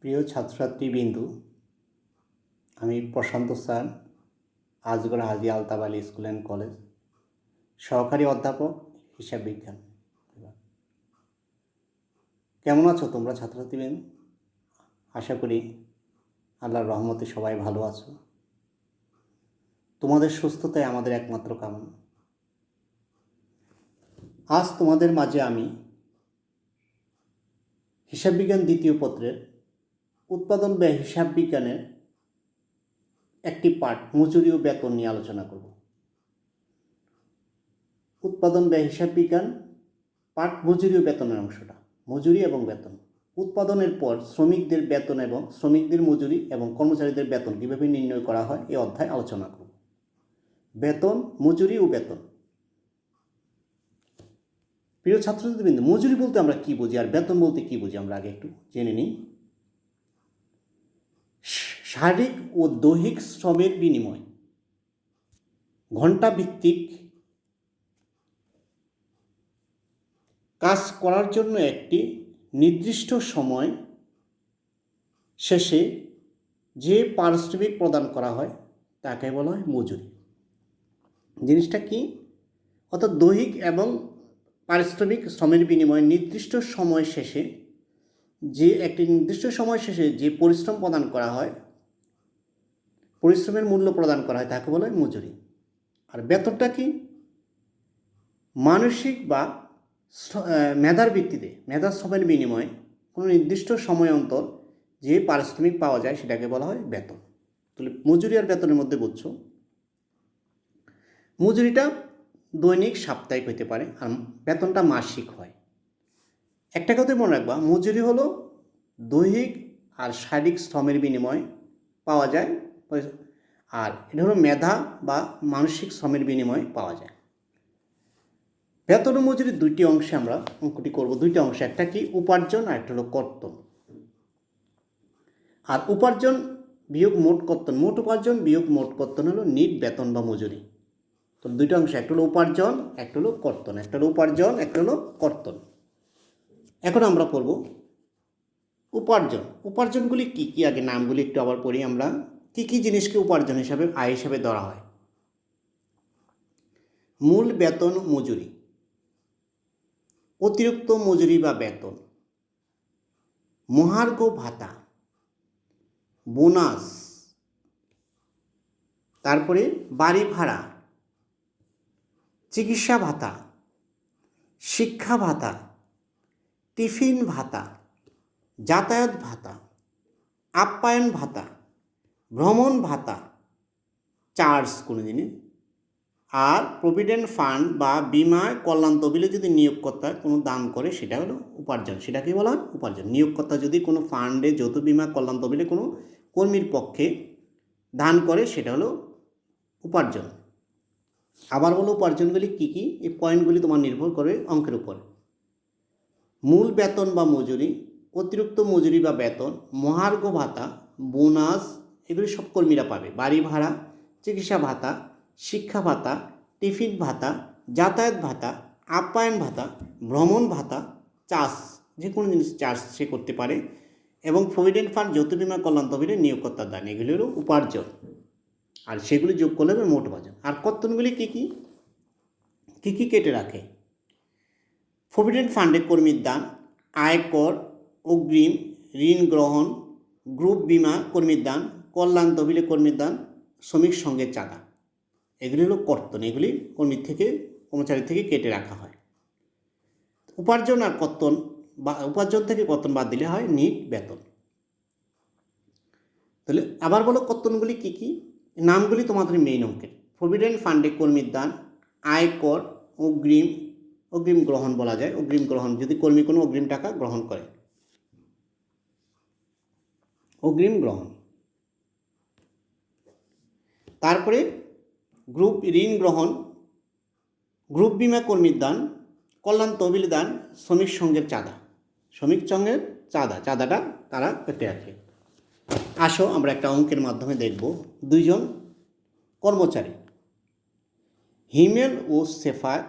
প্রিয় ছাত্রছাত্রীবৃন্দু, আমি Prashanta sir, Asgar Haji Altaf Ali school and college, সহকারী অধ্যাপক, হিসাব বিজ্ঞান। কেমন আছো তোমরা ছাত্রছাত্রীবৃন্দ? আশা করি আল্লাহর রহমতে সবাই ভালো আছো। তোমাদের সুস্থতাই আমাদের একমাত্র কামনা। আজ তোমাদের মাঝে আমি হিসাব বিজ্ঞান দ্বিতীয় পত্রের উৎপাদন ব্যয় হিসাব বিজ্ঞানের একটি পাঠ মজুরি ও বেতন নিয়ে আলোচনা করব। উৎপাদন ব্যয় হিসাব বিজ্ঞান পাঠ মজুরি ও বেতনের অংশটা, মজুরি এবং বেতন। উৎপাদনের পর শ্রমিকদের বেতন এবং শ্রমিকদের মজুরি এবং কর্মচারীদের বেতন কীভাবে নির্ণয় করা হয় এই অধ্যায় আলোচনা করব। বেতন, মজুরি ও বেতন। প্রিয় ছাত্রছাত্রীবৃন্দ, মজুরি বলতে আমরা কি বুঝি আর বেতন বলতে কি বুঝি আমরা আগে একটু জেনে নিই। শারীরিক ও দৈহিক শ্রমের বিনিময় ঘণ্টা ভিত্তিক কাজ করার জন্য একটি নির্দিষ্ট সময় শেষে যে পারিশ্রমিক প্রদান করা হয় তাকে বলা হয় মজুরি। জিনিসটা কি? অর্থাৎ দৈহিক এবং পারিশ্রমিক শ্রমের বিনিময়ে নির্দিষ্ট সময় শেষে একটি নির্দিষ্ট সময় শেষে যে পরিশ্রম প্রদান করা হয়, পরিশ্রমের মূল্য প্রদান করা হয় তাকে বলা হয় মজুরি। আর বেতনটা কি? মানসিক বা মেধার ভিত্তিতে মেধা শ্রমের বিনিময়ে কোনো নির্দিষ্ট সময় অন্তর যে পারিশ্রমিক পাওয়া যায় সেটাকে বলা হয় বেতন। তাহলে মজুরি আর বেতনের মধ্যে বুঝছো, মজুরিটা দৈনিক সাপ্তাহিক হতে পারে আর বেতনটা মাসিক হয়। একটা কথাই মনে রাখবা, মজুরি হলো দৈহিক আর শারীরিক শ্রমের বিনিময়ে পাওয়া যায়, আর এটা হলো মেধা বা মানসিক শ্রমের বিনিময়ে পাওয়া যায়। বেতন ও মজুরির দুইটি অংশে আমরা অঙ্কটি করব, দুইটা অংশে, একটা কি উপার্জন আর একটা হলো কর্তন। আর উপার্জন বিয়োগ মোট কর্তন, মোট উপার্জন বিয়োগ মোট কর্তন হলো নিট বেতন বা মজুরি। তো দুইটা অংশ, একটা হলো উপার্জন, একটা হলো কর্তন, একটা হলো উপার্জন, একটা হলো কর্তন। এখন আমরা পড়ব উপার্জন। উপার্জনগুলি কি কি, আগে নামগুলি একটু আবার পড়ি আমরা। কি কি জিনিসকে উপার্জন হিসাবে, আয় হিসাবে ধরা হয়? মূল বেতন, মজুরি, অতিরিক্ত মজুরি বা বেতন, মহার্ঘ ভাতা, বোনাস, তারপরে বাড়ি ভাড়া, চিকিৎসা ভাতা, শিক্ষা ভাতা, টিফিন ভাতা, যাতায়াত ভাতা, আপ্যায়ন ভাতা, ভ্রমণ ভাতা, চার্জ কোনো জিনিস, আর প্রভিডেন্ট ফান্ড বা বিমা কল্যাণ তহবিলে যদি নিয়োগকর্তা কোনো দান করে সেটা হলো উপার্জন। সেটাকেই বলা হয় উপার্জন। নিয়োগকর্তা যদি কোনো ফান্ডে, যৌথ বিমা কল্যাণ তহবিলে কোনো কর্মীর পক্ষে দান করে সেটা হলো উপার্জন। আবার বলো উপার্জনগুলি কী কী, এই পয়েন্টগুলি তোমার নির্ভর করে অঙ্কের উপর। মূল বেতন বা মজুরি, অতিরিক্ত মজুরি বা বেতন, মহার্ঘ ভাতা, বোনাস, এগুলি সব কর্মীরা পাবে। বাড়ি ভাড়া, চিকিৎসা ভাতা, শিক্ষা ভাতা, টিফিন ভাতা, যাতায়াত ভাতা, আপ্যায়ন ভাতা, ভ্রমণ ভাতা, চাষ, যে কোনো জিনিস চাষ সে করতে পারে, এবং প্রভিডেন্ট ফান্ড, যৌথ বিমা কল্যাণ তহবিলে নিয়োগকর্তার দান, এগুলি হলো উপার্জন। আর সেগুলি যোগ করলে হবে মোট উপার্জন। আর কর্তনগুলি কী কী, কী কী কেটে রাখে? প্রভিডেন্ট ফান্ডে কর্মীর দান, আয়কর, অগ্রিম, ঋণ গ্রহণ, গ্রুপ বিমা কর্মীর দান, কল্যাণ তহবিলে কর্মীর দান, শ্রমিক সংঘের চাঁদা, এগুলি হলো কর্তন। এগুলি কর্মীর থেকে, কর্মচারী থেকে কেটে রাখা হয়। উপার্জন আর কর্তন বা উপার্জন থেকে কর্তন বাদ দিলে হয় নিট বেতন। তাহলে আবার বলো কর্তনগুলি কী কী, নামগুলি তোমাদের মেইন অঙ্কের। প্রভিডেন্ট ফান্ডে কর্মীর দান, আয়কর, অগ্রিম, অগ্রিম গ্রহণ বলা যায়, অগ্রিম গ্রহণ যদি কর্মী কোনো অগ্রিম টাকা গ্রহণ করে, অগ্রিম গ্রহণ। তারপরে গ্রুপ ঋণ গ্রহণ, গ্রুপ বিমা কর্মীর দান, কল্যাণ তহবিল দান, শ্রমিক সংঘের চাঁদা, শ্রমিক সংঘের চাঁদাটা তারা পেতে রাখে। আসো আমরা একটা অঙ্কের মাধ্যমে দেখব। দুইজন কর্মচারী হিমেল ও সেফাত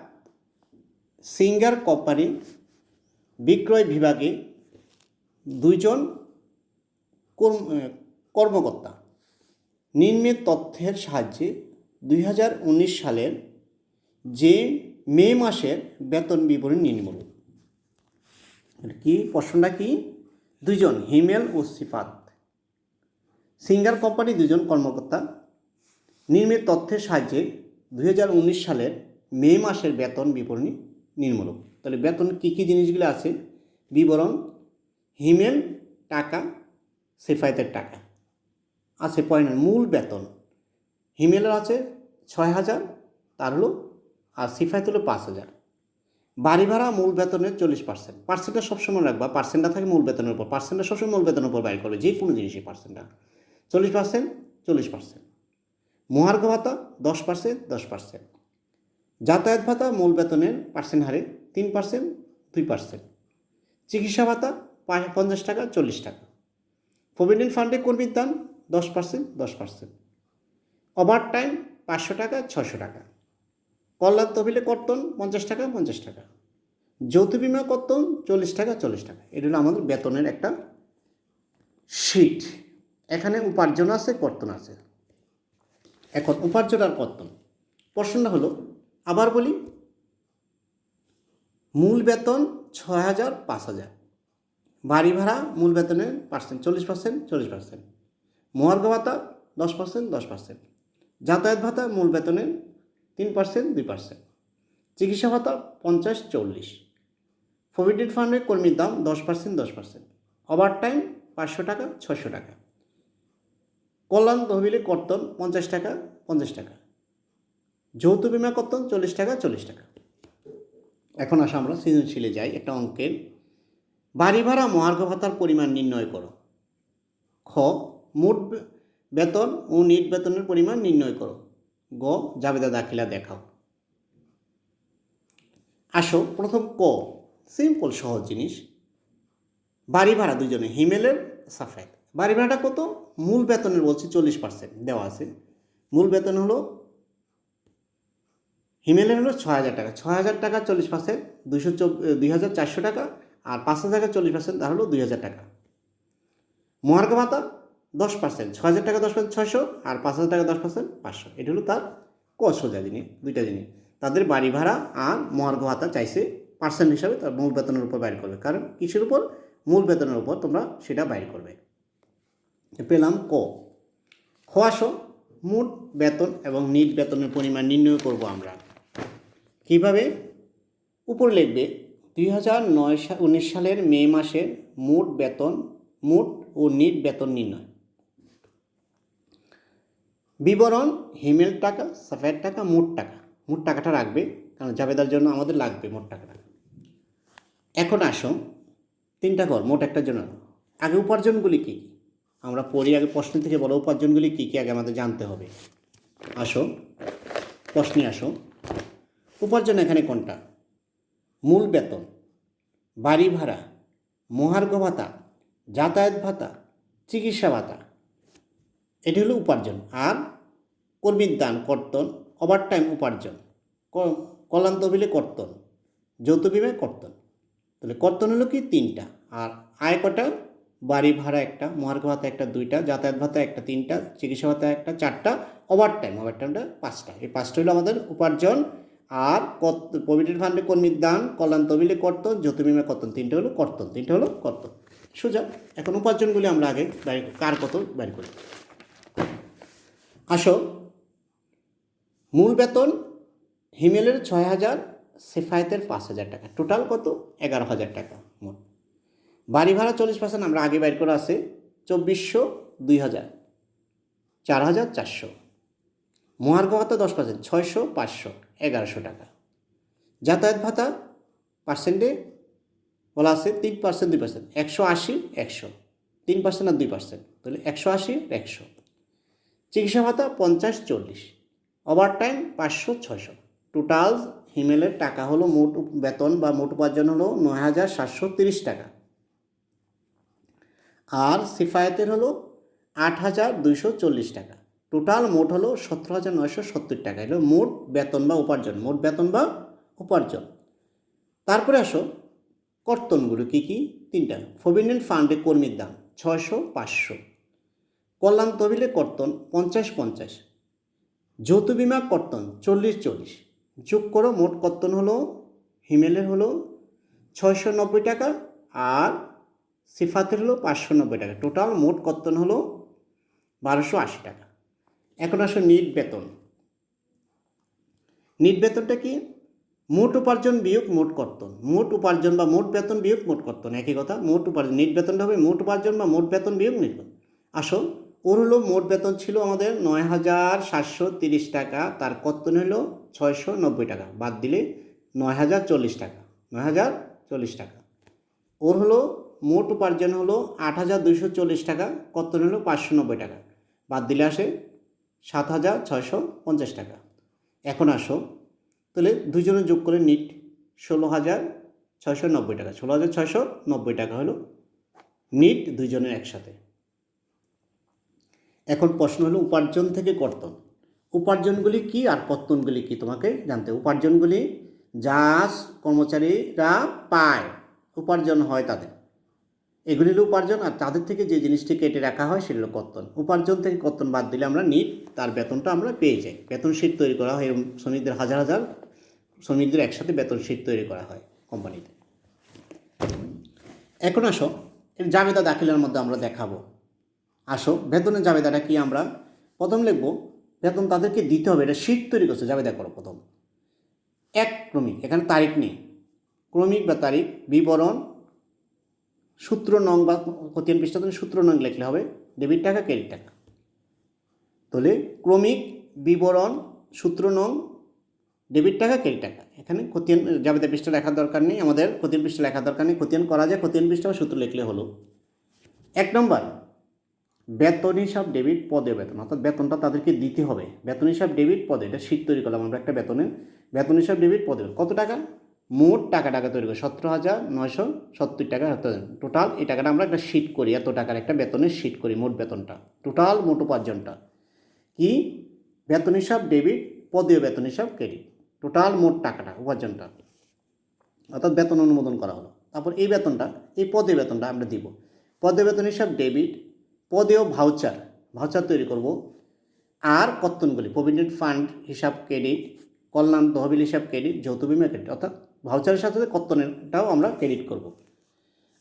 সিঙ্গার কোম্পানি বিক্রয় বিভাগে দুইজন কর্মকর্তা নিম্নের তথ্যের সাহায্যে 2019 সালের যে মে মাসের বেতন বিবরণী নিম্নরূপ। কি প্রশ্নটা কি? দুজন হিমেল ও সিফাত সিঙ্গার কোম্পানি দুজন কর্মকর্তা নিম্নের তথ্যের সাহায্যে 2019 সালের মে মাসের বেতন বিবরণী নিম্নরূপ। তাহলে বেতন কী কী জিনিসগুলো আছে? বিবরণ, হিমেল টাকা, সিফাতের টাকা আছে। পয়েন্ট মূল বেতন হিমেলের আছে 6,000, তার হলো, আর সিফাত হলো 5,000। বাড়ি ভাড়া মূল বেতনের 40%। পার্সেন্টটা সবসময় রাখবা, পার্সেন্টটা থাকে মূল বেতনের উপর, পার্সেন্টটা সবসময় মূল বেতনের উপর বাইর করবে, যে কোনো জিনিসের পার্সেন্টটা 40%, 40%। মহার্ঘ ভাতা 10%, 10%। যাতায়াত ভাতা মূল বেতনের পার্সেন্ট হারে 3%, 2%। চিকিৎসা ভাতা 50 টাকা, 40 টাকা। প্রভিডেন্ট ফান্ডে কর্মীর দান 10%, 10%। ওভার টাইম 500 টাকা, 600 টাকা। কল্যাণ তহবিলে কর্তন 50 টাকা, 50 টাকা। যৌথ বিমা কর্তন 40 টাকা, 40 টাকা। এটা হলো আমাদের বেতনের একটা শিট। এখানে উপার্জন আছে, কর্তন আছে। এখন উপার্জন আর কর্তন প্রশ্নটা হলো, আবার বলি, মূল বেতন 6,000, 5,000। বাড়ি ভাড়া মূল বেতনের পার্সেন্ট 40%, 40%। মহার্ঘ ভাতা 10%, 10%। যাতায়াত ভাতা মূল বেতনের 3%, 2%। চিকিৎসা ভাতা 50, 40। প্রভিডেন্ট ফান্ডের কর্মীর দাম 10%, 10%। ওভার টাইম 500 টাকা, 600 টাকা। কল্যাণ তহবিলে কর্তন 50 টাকা, 50 টাকা। যৌথ বিমা কর্তন 40 টাকা, 40 টাকা। এখন আসা আমরা সৃজনশীলে যাই। একটা অঙ্কের বাড়ি ভাড়া মহার্ঘ ভাতার পরিমাণ নির্ণয় করো। খ, মোট বেতন ও নেট বেতনের পরিমাণ নির্ণয় করো। গ, জাবেদা দাখিলা দেখাও। আসো প্রথম ক, সিম্পল সহজ জিনিস। বাড়ি ভাড়া দুজনে, হিমেলের সাফায়েত। বাড়ি ভাড়াটা কত? মূল বেতনের বলছি 40% দেওয়া আছে। মূল বেতন হলো হিমেলের হলো 6,000 টাকা। 6,000 টাকা 40%, 2,400 টাকা। আর 5,000 টাকা 40%, তার হলো 2,000 টাকা। মহার্ঘ ভাতা 10%, 6,000 টাকা 10%, 600। আর 5,000 টাকা 10%, 500। এটা হলো তার ক সোজা জিনিস। দুইটা জিনিস, তাদের বাড়ি ভাড়া আর মহার্ঘ ভাতা চাইছে পার্সেন্ট হিসাবে তার মূল বেতনের উপর বাইর করবে। কারণ কিসের উপর? মূল বেতনের উপর তোমরা সেটা বাইর করবে। পেলাম ক। খ আসো, মোট বেতন এবং নিট বেতনের পরিমাণ নির্ণয় করব আমরা। কিভাবে? উপরে লিখবে 2019 সালের মে মাসের মোট বেতন, মোট ও নিট বেতন নির্ণয়। বিবরণ, হিমেল টাকা, সাফায়েত টাকা, মোট টাকা। মোট টাকাটা রাখবে, কারণ জাবেদার জন্য আমাদের লাগবে মোট টাকাটা। এখন আসো, তিনটা ঘর মোট একটার জন্য। আগে উপার্জনগুলি কী কী আমরা পড়ি, আগে প্রশ্ন থেকে বলো উপার্জনগুলি কী কী আগে আমাদের জানতে হবে। আসো প্রশ্নে আসো। উপার্জন এখানে কোনটা? মূল বেতন, বাড়ি ভাড়া, মহার্ঘ ভাতা, যাতায়াত ভাতা, চিকিৎসা ভাতা, এটি হলো উপার্জন। আর কর্মীর দান কর্তন, ওভারটাইম উপার্জন, কল্যাণ তহবিলে কর্তন, যৌথ বিমায় কর্তন। তাহলে কর্তন হলো কি? 3টা। আর আয় কটা? বাড়ি ভাড়া একটা, মহার্ঘ ভাতা একটা, 2টা, যাতায়াত ভাতা একটা, 3টা, চিকিৎসা ভাতা একটা, 4টা, ওভারটাইমটা 5টা। এই 5টা হলো আমাদের উপার্জন। আর প্রভিডেন্ট ফান্ডে কর্মীর দান, কল্যাণ তহবিলে কর্তন, যৌথ বিমা কর্তন, 3টা হলো কর্তন। 3টা হলো কর্তন সোজা। এখন উপার্জনগুলি আমরা আগে কার কত বের করি। আসো, মূল বেতন হিমেলের 6,000, সেফায়েতের 5,000 টাকা, টোটাল কত? 11,000 টাকা মোট। বাড়ি ভাড়া 40% আমরা আগে বাইর করে আছে 2,400, 2,000, 4,400। মহার্ঘ ভাতা 10%, 600, 500, 1,100 টাকা। যাতায়াত ভাতা পার্সেন্টে বলা আছে 3%, 2%, 180, 100, 3% আর 2%, তাহলে 180, 100। চিকিৎসা ভাতা 50, 40, ওভারটাইম 500, 600। টোটাল হিমেলের টাকা হলো, মোট বেতন বা মোট উপার্জন হলো 9,730 টাকা। আর সিফায়েতের হলো 8,240 টাকা। টোটাল মোট হলো 17,970 টাকা। এলো মোট বেতন বা উপার্জন, মোট বেতন বা উপার্জন। তারপরে আসো কর্তনগুলো কী কী? 3টা। প্রভিডেন্ট ফান্ডে কর্মীর দান 600 500। কল্যাণ তহবিলে কর্তন 50 50। যৌথ বিমা কর্তন 40 40। যোগ করো, মোট কর্তন হলো হিমেলের হলো 690 টাকা আর সিফাতের হলো 590 টাকা। টোটাল মোট কর্তন হলো 1280 টাকা। এখন আসো নিট বেতন। নিট বেতনটা কি? মোট উপার্জন বিয়োগ মোট কর্তন। মোট উপার্জন বা মোট বেতন বিয়োগ মোট কর্তন একই কথা। মোট উপার্জন, নিট বেতনটা হবে মোট উপার্জন বা মোট বেতন বিয়োগ নিট বেতন। আসো, ওর হলো মোট বেতন ছিল আমাদের 9730 টাকা, তার কর্তন হলো 690 টাকা, বাদ দিলে 9040 টাকা, 9040 টাকা। ওর হলো মোট উপার্জন হলো 8240 টাকা, কর্তন হলো 590 টাকা, বাদ দিলে আসে 7650 টাকা। এখন আসো, তাহলে দুজনে যোগ করে নিট 16690 টাকা, 16690 টাকা হলো নিট দুজনের একসাথে। এখন প্রশ্ন হলো উপার্জন থেকে কর্তন। উপার্জনগুলি কি আর কর্তনগুলি কি তোমাকে জানতে। উপার্জনগুলি যা কর্মচারীরা পায়, উপার্জন হয় তাদের, এগুলি হলো উপার্জন। আর তাদের থেকে যে জিনিসটি কেটে রাখা হয় সেগুলো কর্তন। উপার্জন থেকে কর্তন বাদ দিলে আমরা নিট তার বেতনটা আমরা পেয়ে যাই। বেতন শীট তৈরি করা হয়, শ্রমিকদের হাজার হাজার শ্রমিকদের একসাথে বেতন শীট তৈরি করা হয় কোম্পানিতে। এখন আসো, এর জাবেদা দাখিলের মধ্যে আমরা দেখাবো। আসো, বেতনের জাবেদাটা কি আমরা প্রথম লিখব। বেতন তাদেরকে দিতে হবে, এটা শীট তৈরি করছে, জাবেদা করো প্রথম। এক ক্রমিক, এখানে তারিখ নেই, ক্রমিক বা তারিখ, বিবরণ, সূত্র নং বা খতিয়ান পৃষ্ঠাতে সূত্র নং লিখলে হবে, ডেবিট টাকা ক্রেডিট টাকা। তাহলে ক্রমিক, বিবরণ, সূত্র নং, ডেবিট টাকা ক্রেডিট টাকা। এখানে খতিয়ান জাবেদা পৃষ্ঠা লেখার দরকার নেই, আমাদের খতিয়ান পৃষ্ঠা লেখার দরকার নেই, খতিয়ান করা যায় খতিয়ান পৃষ্ঠা বা সূত্র লিখলে হলো। 1 নম্বর, বেতন হিসাব ডেবিট পদে বেতন, অর্থাৎ বেতনটা তাদেরকে দিতে হবে। বেতন হিসাব ডেবিট পদে, এটা শীট তৈরি করলাম আমরা একটা বেতনের। বেতন হিসাব ডেবিট পদে কত টাকা, মোট টাকা তৈরি করি 17,970 টাকা। টোটাল এই টাকাটা আমরা একটা শীট করি, এত টাকার একটা বেতনের শীট করি, মোট বেতনটা, টোটাল মোট উপার্জনটা কি, বেতন হিসাব ডেবিট, পদীয় বেতন হিসাব ক্রেডিট, টোটাল মোট টাকাটা উপার্জনটা, অর্থাৎ বেতন অনুমোদন করা হলো। তারপর এই বেতনটা, এই পদীয় বেতনটা আমরা দিব। পদীয় বেতন হিসাব ডেবিট, পদেও ভাউচার তৈরি করব। আর কর্তনগুলি প্রভিডেন্ট ফান্ড হিসাব ক্রেডিট, কল্যাণ তহবিল হিসাব ক্রেডিট, যৌথ বিমা ক্রেডিট, অর্থাৎ ভাউচারের সাথে সাথে কর্তনেরটাও আমরা ক্রেডিট করব।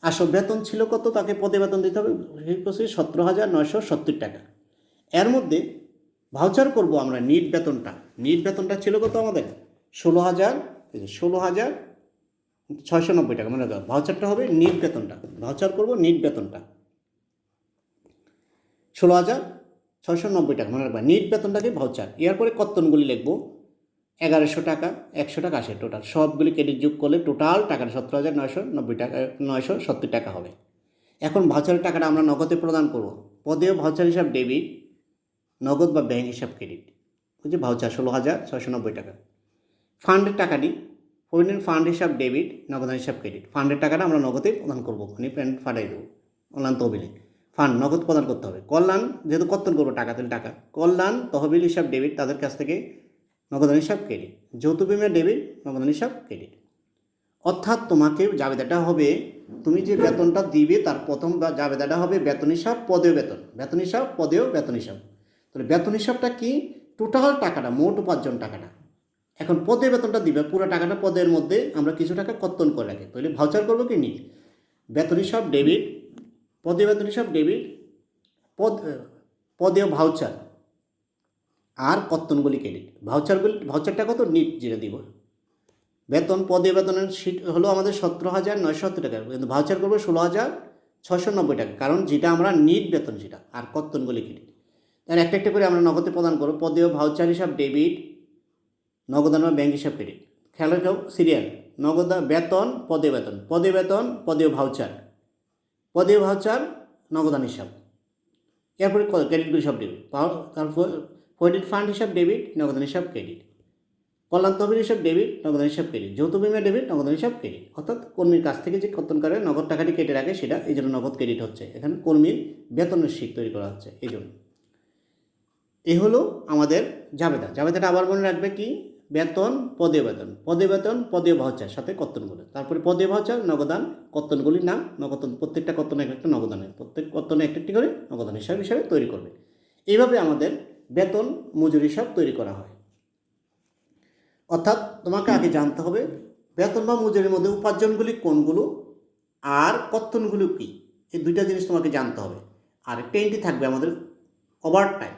আসল বেতন ছিল কত, তাকে পদে বেতন দিতে হবে 17,970 টাকা। এর মধ্যে ভাউচার করব আমরা নিট বেতনটা। নিট বেতনটা ছিল কত আমাদের 16,690 টাকা, মনে রাখো ভাউচারটা হবে নিট বেতনটা, ভাউচার করব নিট বেতনটা 16,690 টাকা, মনে রাখবা নিট বেতনটাকে ভাউচার। এরপরে কর্তনগুলি লিখব 1100 টাকা, 100 টাকা আসে, টোটাল সবগুলি ক্রেডিট যোগ করলে টোটাল টাকাটা 17,990 টাকা, 970 টাকা হবে। এখন ভাউচারের টাকাটা আমরা নগদে প্রদান করব। পদেও ভাউচার হিসাব ডেবিট, নগদ বা ব্যাংক হিসাব ক্রেডিট, বুঝছি ভাউচার 16,690 টাকা। ফান্ডের টাকাটি প্রভিডেন্ট ফান্ড হিসাব ডেবিট, নগদ হিসাব ক্রেডিট। ফান্ডের টাকাটা আমরা নগদে প্রদান করবো, মানে প্যান্ট ফাটাই দেবো কল্যাণ তহবিলে। ফান্ড নগদ প্রদান করতে হবে। কল্যাণ যেহেতু কর্তন করবো টাকা, তাহলে টাকা কল্যাণ তহবিল হিসাব ডেবিট, তাদের কাছ থেকে নগদান হিসাব ক্রেডিট। যৌথ বিমা ডেবিট, নগদান হিসাব ক্রেডিট। অর্থাৎ তোমাকে জাবেদাটা হবে, তুমি যে বেতনটা দিবে তার প্রথম জাবেদাটা হবে বেতন হিসাব পদেও বেতন, বেতন হিসাব পদেও বেতন হিসাব। তাহলে বেতন হিসাবটা কি, টোটাল টাকাটা, মোট উপার্জন টাকাটা। এখন পদে বেতনটা দিবে, পুরো টাকাটা পদের মধ্যে আমরা কিছু টাকা কর্তন করে রাখি, তাহলে ভাউচার করবো কি নিট। বেতন হিসাব ডেবিট, পদে বেতন হিসাব ডেবিট, পদেও ভাউচার, আর কর্তনগুলি ক্রেডিট। ভাউচারটা কত, নিট যেটা দিব। বেতন পদে বেতনের শীট হলো আমাদের 17,970 টাকা, কিন্তু ভাউচার করবো 16,690 টাকা, কারণ যেটা আমরা নিট বেতন যেটা, আর কর্তনগুলি ক্রেডিট। তাহলে একটা একটা করে আমরা নগদে প্রদান করবো। পদেও ভাউচার হিসাব ডেবিট, নগদান বা ব্যাংক হিসাব ক্রেডিট। খেয়াল রাখো সিরিয়াল, নগদ বেতন, পদে বেতন, পদে বেতন, পদেও ভাউচার, পদেও ভাউচার, নগদান হিসাব। এরপরে ক্রেডিটগুলি সব ডেবিট। তারপর প্রভিডেন্ট ফান্ড হিসাব ডেবিট, নগদান হিসাব ক্রেডিট। কল্যাণ তহবিল হিসাব ডেবিট, নগদান হিসাব ক্রেডিট। যৌথ বিমা ডেবিট, নগদান হিসাব ক্রেডিট। অর্থাৎ কর্মীর কাছ থেকে যে কর্তন করে নগদ টাকাটি কেটে রাখে সেটা, এই জন্য নগদ ক্রেডিট হচ্ছে। এখানে কর্মীর বেতনের শীট তৈরি করা হচ্ছে, এই জন্য। এই হলো আমাদের জাবেদা। জাবেদাটা আবার মনে রাখবে কি, বেতন, পদে বেতন, পদে বেতন, পদে ভাউচার সাথে কর্তনগুলো, তারপরে পদে ভাউচার, নগদান, কর্তনগুলির নাম, নগদন, প্রত্যেকটা কর্তন একটা নগদানের, প্রত্যেক কর্তনে একটি করে নগদান হিসাব হিসাবে তৈরি করবে। এইভাবে আমাদের বেতন মজুরি হিসাব তৈরি করা হয়। অর্থাৎ তোমাকে আগে জানতে হবে বেতন বা মজুরির মধ্যে উপার্জনগুলি কোনগুলো আর কর্তনগুলো কী, এই দুইটা জিনিস তোমাকে জানতে হবে। আর টেনটি থাকবে আমাদের ওভার টাইম।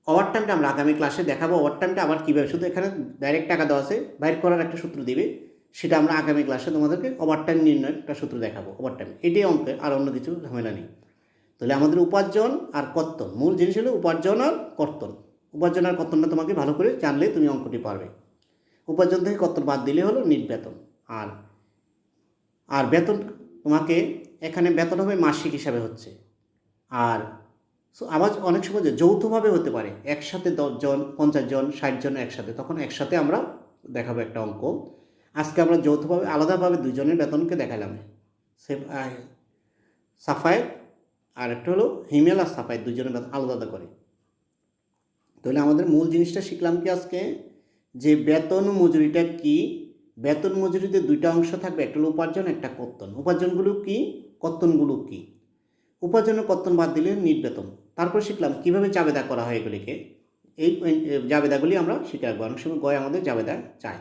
ওভার টাইমটা আমরা আগামী ক্লাসে দেখাবো। ওভার টাইমটা আবার কীভাবে, শুধু এখানে ডাইরেক্ট টাকা দেওয়া আছে, বাইর করার একটা সূত্র দিবে, সেটা আমরা আগামী ক্লাসে তোমাদেরকে ওভার টাইম নির্ণয়ের একটা সূত্র দেখাবো। ওভার টাইম এটাই অঙ্কের, আর অন্য কিছু ঝামেলা নেই। তাহলে আমাদের উপার্জন আর কর্তন, মূল জিনিস হলো উপার্জন আর কর্তন। উপার্জন আর কর্তনটা তোমাকে ভালো করে জানলে তুমি অঙ্কটি পারবে। উপার্জন থেকে কর্তন বাদ দিলে হলো নিট বেতন। আর আর বেতন তোমাকে এখানে বেতন হবে মাসিক হিসাবে হচ্ছে। আর আবার অনেক সময় যৌথভাবে হতে পারে, একসাথে 10 জন, 50 জন, 60 জন একসাথে, তখন একসাথে আমরা দেখাবো একটা অঙ্ক। আজকে আমরা যৌথভাবে আলাদাভাবে দুজনের বেতনকে দেখালাম। সাফায়েত আর একটা হলো হিমেল আর সাফায়েত, দুজনের বেতন আলাদা আলাদা করে। তাহলে আমাদের মূল জিনিসটা শিখলাম কি আজকে, যে বেতন মজুরিটা কি। বেতন মজুরিতে দুইটা অংশ থাকবে, একটা হলো উপার্জন, একটা কর্তন। উপার্জনগুলো কি, কর্তনগুলো কি। উপার্জনের কর্তন বাদ দিলে নিট বেতন। তারপর শিখলাম কীভাবে জাবেদা করা হয় এগুলিকে। এই জাবেদাগুলি আমরা শিখে রাখবো, অনেক সময় গয় আমাদের জাবেদা চাই।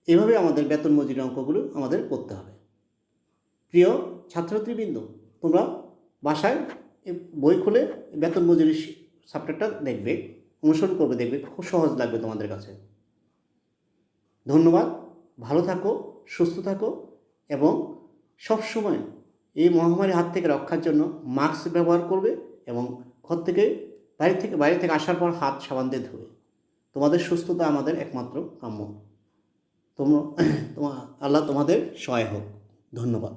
এভাবে আমাদের বেতন মজুরি অঙ্কগুলো আমাদের করতে হবে। প্রিয় ছাত্রছাত্রীবৃন্দ, তোমরা বাসায় বই খুলে বেতন মজুরি চ্যাপ্টারটা দেখবে, অনুসরণ করবে, দেখবে খুব সহজ লাগবে তোমাদের কাছে। ধন্যবাদ। ভালো থাকো, সুস্থ থাকো এবং সবসময় এই মহামারীর হাত থেকে রক্ষার জন্য মাস্ক ব্যবহার করবে এবং ঘর থেকে বাইরে থেকে আসার পর হাত সাবান দিয়ে ধুবে। তোমাদের সুস্থতা আমাদের একমাত্র কাম্য। আল্লাহ তোমাদের সহায় হোক। ধন্যবাদ।